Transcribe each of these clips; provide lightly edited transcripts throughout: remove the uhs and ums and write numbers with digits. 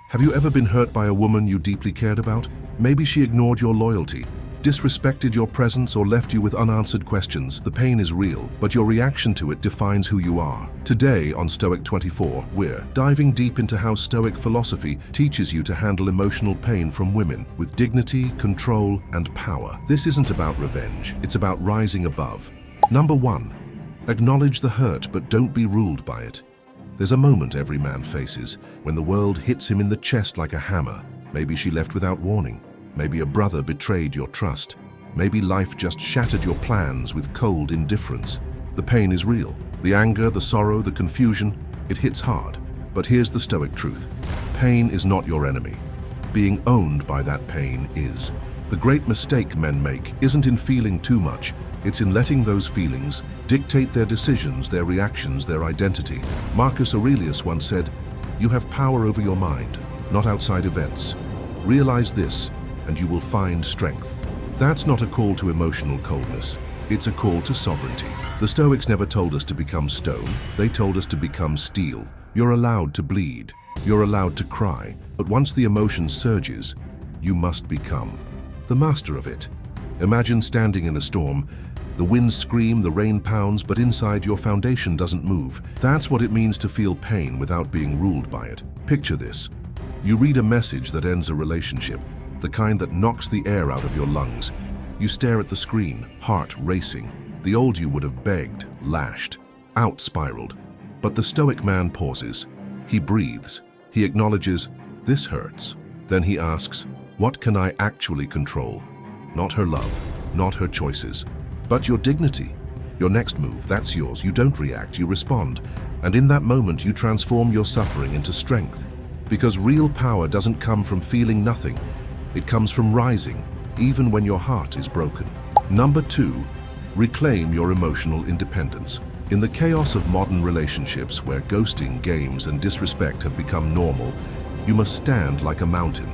Have you ever been hurt by a woman you deeply cared about? Maybe she ignored your loyalty, disrespected your presence, or left you with unanswered questions. The pain is real, but your reaction to it defines who you are. Today on Stoic 24, we're diving deep into how Stoic philosophy teaches you to handle emotional pain from women with dignity, control, and power. This isn't about revenge, it's about rising above. Number 1. Acknowledge the hurt, but don't be ruled by it. There's a moment every man faces when the world hits him in the chest like a hammer. Maybe she left without warning. Maybe a brother betrayed your trust. Maybe life just shattered your plans with cold indifference. The pain is real. The anger, the sorrow, the confusion, it hits hard. But here's the Stoic truth. Pain is not your enemy. Being owned by that pain is. The great mistake men make isn't in feeling too much. It's in letting those feelings dictate their decisions, their reactions, their identity. Marcus Aurelius once said, "You have power over your mind, not outside events. Realize this, and you will find strength." That's not a call to emotional coldness. It's a call to sovereignty. The Stoics never told us to become stone. They told us to become steel. You're allowed to bleed. You're allowed to cry. But once the emotion surges, you must become the master of it. Imagine standing in a storm. The winds scream, the rain pounds, but inside your foundation doesn't move. That's what it means to feel pain without being ruled by it. Picture this. You read a message that ends a relationship, the kind that knocks the air out of your lungs. You stare at the screen, heart racing. The old you would have begged, lashed, out-spiraled. But the Stoic man pauses. He breathes. He acknowledges, this hurts. Then he asks, what can I actually control? Not her love, not her choices, but your dignity. Your next move, that's yours. You don't react, you respond. And in that moment, you transform your suffering into strength. Because real power doesn't come from feeling nothing. It comes from rising, even when your heart is broken. Number 2, reclaim your emotional independence. In the chaos of modern relationships where ghosting, games, and disrespect have become normal, you must stand like a mountain.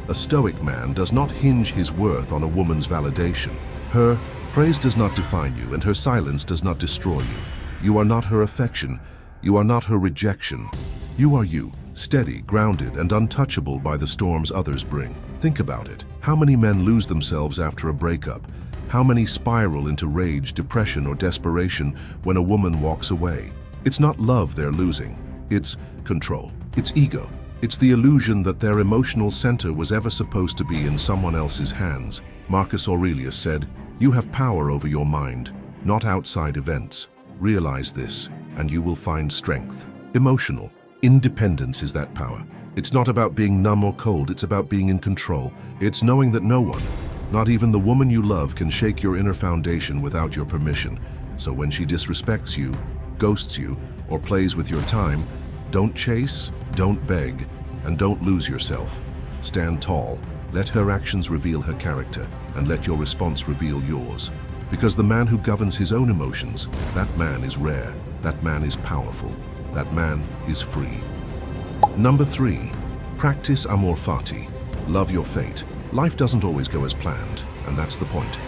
A Stoic man does not hinge his worth on a woman's validation. Her praise does not define you, and her silence does not destroy you. You are not her affection. You are not her rejection. You are you, steady, grounded, and untouchable by the storms others bring. Think about it. How many men lose themselves after a breakup? How many spiral into rage, depression, or desperation when a woman walks away? It's not love they're losing. It's control. It's ego. It's the illusion that their emotional center was ever supposed to be in someone else's hands. Marcus Aurelius said, "You have power over your mind, not outside events. Realize this, and you will find strength." Emotional independence is that power. It's not about being numb or cold, it's about being in control. It's knowing that no one, not even the woman you love, can shake your inner foundation without your permission. So when she disrespects you, ghosts you, or plays with your time, don't chase, don't beg, and don't lose yourself. Stand tall. Let her actions reveal her character, and let your response reveal yours. Because the man who governs his own emotions, that man is rare, that man is powerful, that man is free. Number 3, practice amor fati. Love your fate. Life doesn't always go as planned, and that's the point.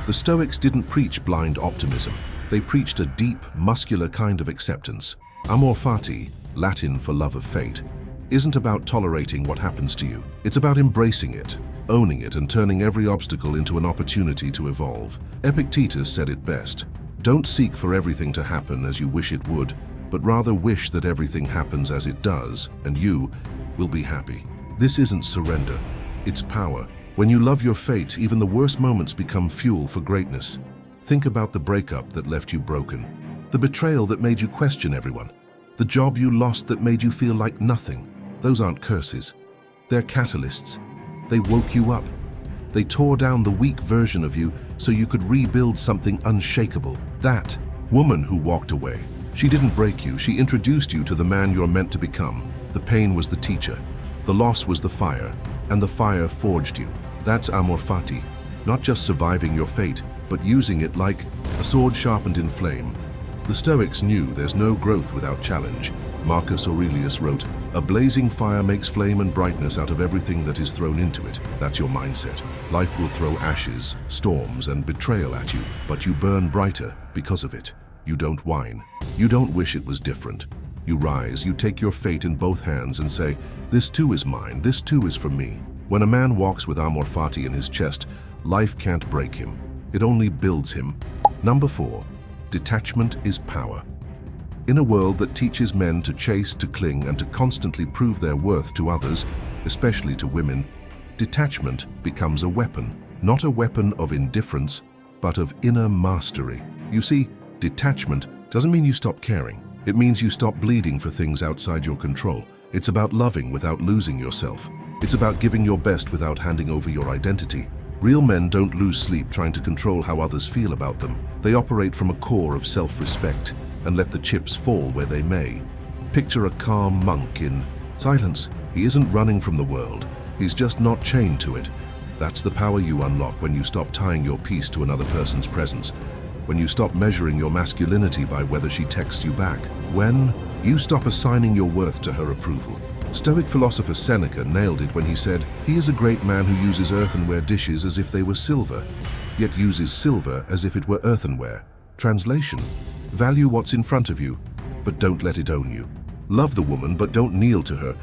The Stoics didn't preach blind optimism. They preached a deep, muscular kind of acceptance. Amor fati, Latin for love of fate, isn't about tolerating what happens to you. It's about embracing it, owning it, and turning every obstacle into an opportunity to evolve. Epictetus said it best, "Don't seek for everything to happen as you wish it would, but rather wish that everything happens as it does, and you will be happy." This isn't surrender, it's power. When you love your fate, even the worst moments become fuel for greatness. Think about the breakup that left you broken, the betrayal that made you question everyone, the job you lost that made you feel like nothing. Those aren't curses. They're catalysts. They woke you up. They tore down the weak version of you so you could rebuild something unshakable. That woman who walked away, she didn't break you. She introduced you to the man you're meant to become. The pain was the teacher. The loss was the fire, and the fire forged you. That's amor fati. Not just surviving your fate, but using it like a sword sharpened in flame. The Stoics knew there's no growth without challenge. Marcus Aurelius wrote, "A blazing fire makes flame and brightness out of everything that is thrown into it." That's your mindset. Life will throw ashes, storms, and betrayal at you, but you burn brighter because of it. You don't whine. You don't wish it was different. You rise, you take your fate in both hands and say, "This too is mine, this too is for me." When a man walks with amorati in his chest, life can't break him. It only builds him. Number 4. Detachment is power. In a world that teaches men to chase, to cling, and to constantly prove their worth to others, especially to women, detachment becomes a weapon. Not a weapon of indifference, but of inner mastery. You see, detachment doesn't mean you stop caring. It means you stop bleeding for things outside your control. It's about loving without losing yourself. It's about giving your best without handing over your identity. Real men don't lose sleep trying to control how others feel about them. They operate from a core of self-respect and let the chips fall where they may. Picture a calm monk in silence. He isn't running from the world. He's just not chained to it. That's the power you unlock when you stop tying your peace to another person's presence. When you stop measuring your masculinity by whether she texts you back. When you stop assigning your worth to her approval. Stoic philosopher Seneca nailed it when he said, "He is a great man who uses earthenware dishes as if they were silver, yet uses silver as if it were earthenware." Translation: value what's in front of you, but don't let it own you. Love the woman, but don't kneel to her.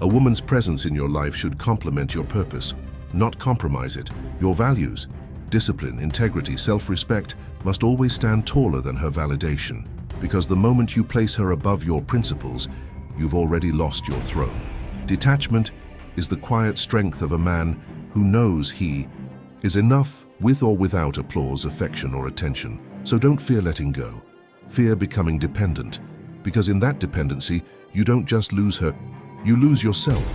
A woman's presence in your life should complement your purpose, not compromise it. Your values, discipline, integrity, self-respect must always stand taller than her validation, because the moment you place her above your principles, you've already lost your throne. Detachment is the quiet strength of a man who knows he is enough with or without applause, affection, or attention. So don't fear letting go. Fear becoming dependent, because in that dependency, you don't just lose her, you lose yourself.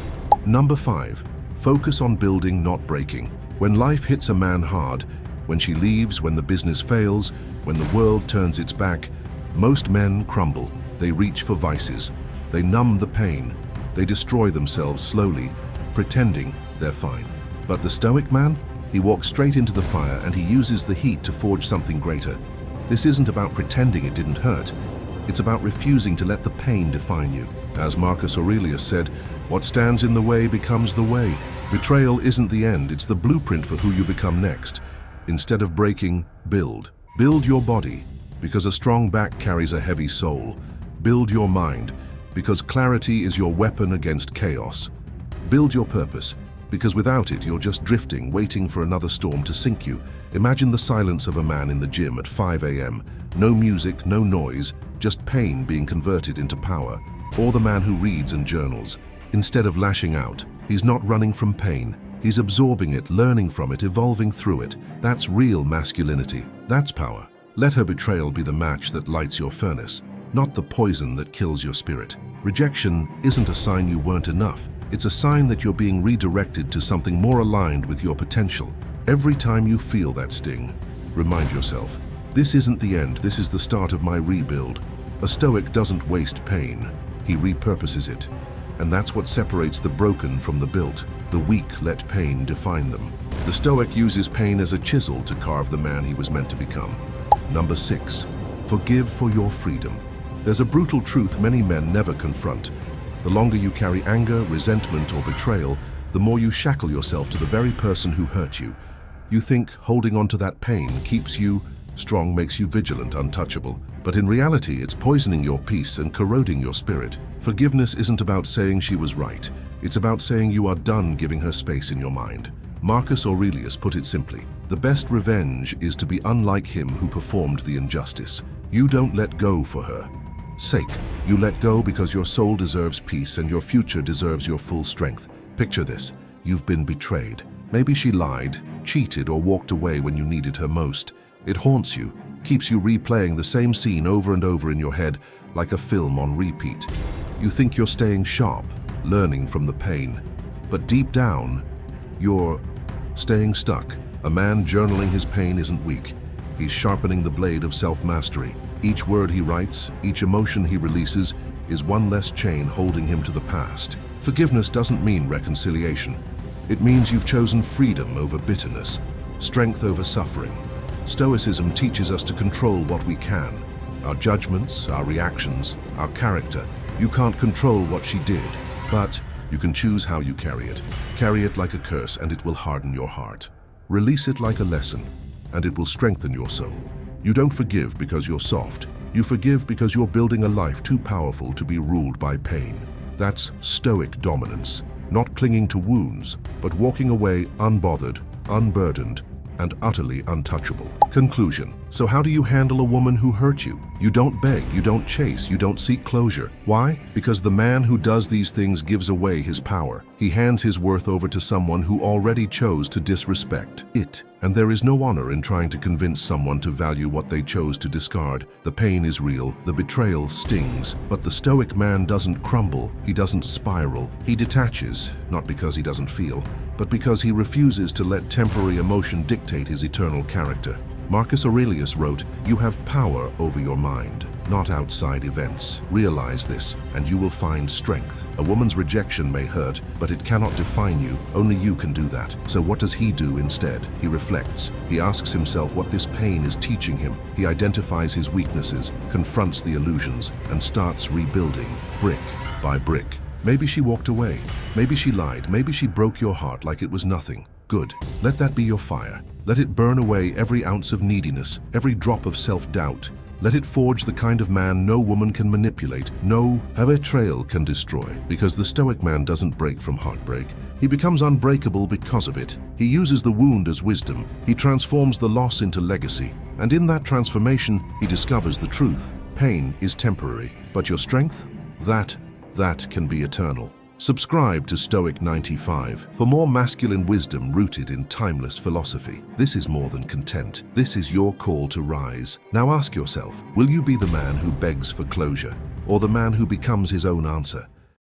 Number 5. Focus on building, not breaking. When life hits a man hard, when she leaves, when the business fails, when the world turns its back, most men crumble. They reach for vices. They numb the pain. They destroy themselves slowly, pretending they're fine. But the Stoic man? He walks straight into the fire and he uses the heat to forge something greater. This isn't about pretending it didn't hurt. It's about refusing to let the pain define you. As Marcus Aurelius said, what stands in the way becomes the way. Betrayal isn't the end, it's the blueprint for who you become next. Instead of breaking, build. Build your body, because a strong back carries a heavy soul. Build your mind, because clarity is your weapon against chaos. Build your purpose, because without it, you're just drifting, waiting for another storm to sink you. Imagine the silence of a man in the gym at 5 a.m. No music, no noise, just pain being converted into power. Or the man who reads and journals. Instead of lashing out, he's not running from pain. He's absorbing it, learning from it, evolving through it. That's real masculinity. That's power. Let her betrayal be the match that lights your furnace, not the poison that kills your spirit. Rejection isn't a sign you weren't enough. It's a sign that you're being redirected to something more aligned with your potential. Every time you feel that sting, remind yourself, this isn't the end, this is the start of my rebuild. A Stoic doesn't waste pain, he repurposes it. And that's what separates the broken from the built. The weak let pain define them. The Stoic uses pain as a chisel to carve the man he was meant to become. Number 6. Forgive for your freedom. There's a brutal truth many men never confront. The longer you carry anger, resentment, or betrayal, the more you shackle yourself to the very person who hurt you. You think holding on to that pain keeps you strong, makes you vigilant, untouchable. But in reality, it's poisoning your peace and corroding your spirit. Forgiveness isn't about saying she was right. It's about saying you are done giving her space in your mind. Marcus Aurelius put it simply, the best revenge is to be unlike him who performed the injustice. You don't let go for her sake. You let go because your soul deserves peace and your future deserves your full strength. Picture this. You've been betrayed. Maybe she lied, cheated, or walked away when you needed her most. It haunts you, keeps you replaying the same scene over and over in your head like a film on repeat. You think you're staying sharp, learning from the pain. But deep down, you're staying stuck. A man journaling his pain isn't weak. He's sharpening the blade of self-mastery. Each word he writes, each emotion he releases, is one less chain holding him to the past. Forgiveness doesn't mean reconciliation. It means you've chosen freedom over bitterness, strength over suffering. Stoicism teaches us to control what we can. Our judgments, our reactions, our character. You can't control what she did, but you can choose how you carry it. Carry it like a curse and it will harden your heart. Release it like a lesson and it will strengthen your soul. You don't forgive because you're soft. You forgive because you're building a life too powerful to be ruled by pain. That's Stoic dominance, not clinging to wounds, but walking away unbothered, unburdened, and utterly untouchable. Conclusion. So how do you handle a woman who hurt you? You don't beg, you don't chase, you don't seek closure. Why? Because the man who does these things gives away his power. He hands his worth over to someone who already chose to disrespect it. And there is no honor in trying to convince someone to value what they chose to discard. The pain is real, the betrayal stings, but the Stoic man doesn't crumble, he doesn't spiral. He detaches, not because he doesn't feel, but because he refuses to let temporary emotion dictate his eternal character. Marcus Aurelius wrote, "You have power over your mind, not outside events. Realize this, and you will find strength. A woman's rejection may hurt, but it cannot define you. Only you can do that." So what does he do instead? He reflects. He asks himself what this pain is teaching him. He identifies his weaknesses, confronts the illusions, and starts rebuilding, brick by brick. Maybe she walked away. Maybe she lied. Maybe she broke your heart like it was nothing. Good. Let that be your fire. Let it burn away every ounce of neediness, every drop of self-doubt. Let it forge the kind of man no woman can manipulate, no betrayal can destroy. Because the Stoic man doesn't break from heartbreak. He becomes unbreakable because of it. He uses the wound as wisdom. He transforms the loss into legacy. And in that transformation, he discovers the truth. Pain is temporary, but your strength? That can be eternal. Subscribe to Stoic 95 for more masculine wisdom rooted in timeless philosophy. This is more than content. This is your call to rise. Now ask yourself, will you be the man who begs for closure, or the man who becomes his own answer?